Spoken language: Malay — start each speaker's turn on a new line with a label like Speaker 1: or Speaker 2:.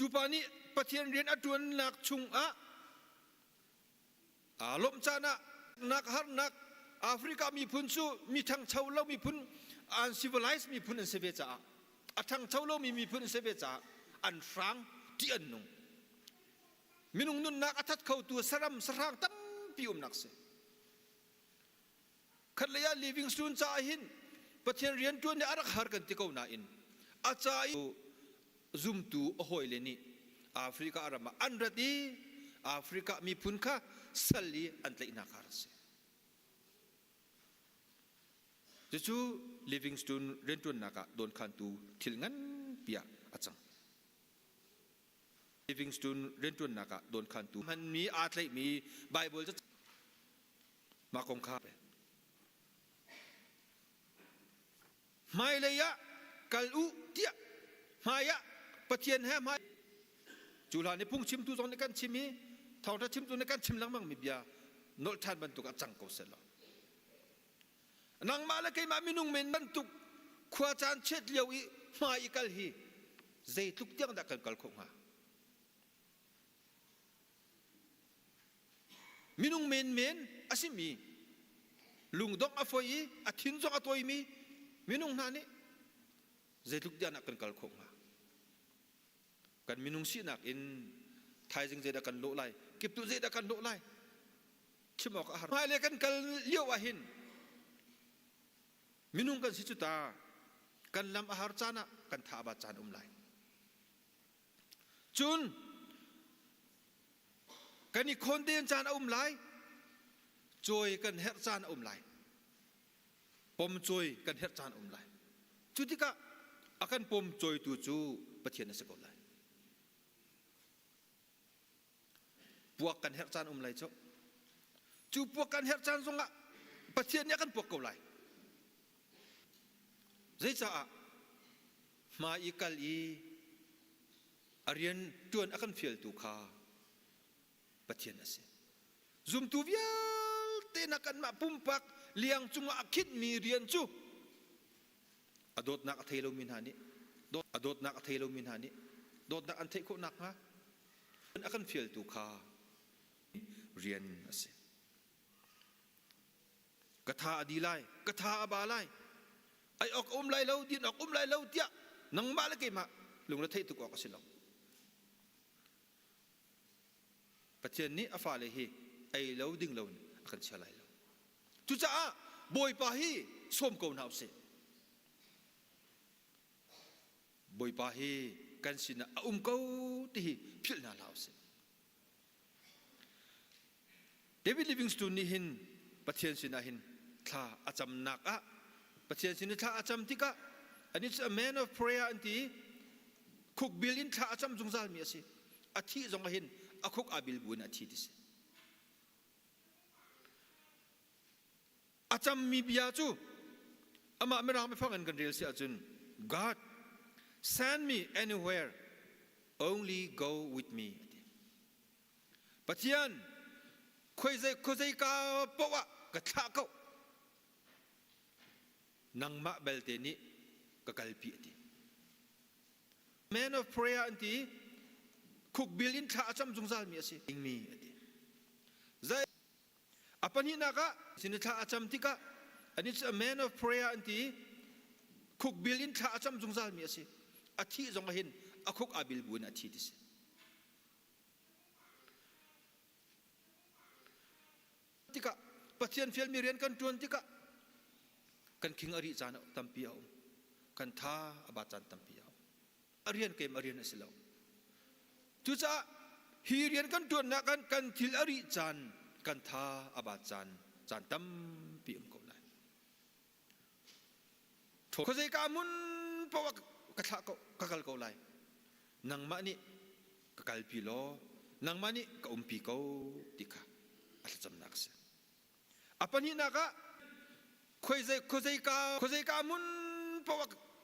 Speaker 1: Cupani pathian rian atuan nak chung lom chana nak har nak Afrika mi pun su mi thang chaulo mi pun uncivilized mi pun sebe cha athang chaulo mi pun sebe cha an frang ti an nung minung nun nak athat khau tu saram sarang tam pium nak se khalaya Livingstone cha hin pathian rian tuan ne arak har kan ti ko na in acha zoom tu ahoi le ni Afrika arama anrati Afrika mi pun kha sali antlai na khar se jechu Livingstone rentun naka don khan tu thilngan pia achang Livingstone rentun naka don khan tu han mi atlai mi Bible cha ma kong kha mai le ya kal u tia maya pathian ha mai chula ni pung chim tu zon kan chimi thau ta chim tu ne kan chim lang mang mi bia nol than ban tu ka chang ko se lo nang ma la kai ma minung men ban tu khwa chan chet liu i mai kal hi zai tuk tiang da kal khong ha minung men asimi lung dok afoi athin zong atoi mi minung na ni zai tuk tiang da kal khong ha kan minung si nak in thai jing zai da kan lo lai kip tu zai da kan lo lai chimok har mai le kan kal liu a hin minung kan si chuta kan lam ahar chana kan tha ba chan lai chun kan ni khon den chan lai choi kan her chan lai pom choi kan her chan lai chutika akan pom choi tu chu pathian na se ko lai puak kan her chan lai chu puak kan her chan zonga pathian ya kan puak ko lai zai cha ma ikal i arian tuan akan fiel tu kha pathian ase zum tu vial te nakan ma pumpak liang chunga akhit mi rian chu adot nak athelo min hani adot nak athelo min hani dot nak an thei ko nak ha akan fiel tu kha rian ase katha adilai katha abalai ai ok lai lo din ok lai lo tia nang ma la ke ma lung la thei tu ko ka silong pathian ni afa le hi ai lo ding lo akan chalai lo tu cha boy pa hi som ko nau se boy pa hi kan sina ko ti phil na lao se David Livingstone ni hin pathian sina hin tha acham nak pathian sin tha acham tika and it's a man of prayer anti cook bil in tha acham jungzal mi ase athi zong hin akhuk abil bun athi dis acham mi bia chu ama mera me fangan kan rel si achun God send me anywhere only go with me pathian khoi ka pawa ka tha ko nang ma belte ni kakalpi ati man of prayer anti cook bilin tha acham jungzal mi ase mi ati zai apani naka sin tha acham tika and it's a man of prayer anti cook bilin tha acham jungzal mi ase athi zong hin akhuk abil bun athi dis tika pathian fiel mi rian kan tuan tika kan king ari chana tampiao kan tha abachan tampiao arian ke marian asilo tu cha hi rian kan tuan na kan thil ari chan kan tha abachan chan tampi ko lai ko sei ka mun pawa ka tha ko kakal ko lai nang ma ni kakal pi lo nang ma ni ka umpi ko tika alcham nakse apani naka khoi zai ka mun pawa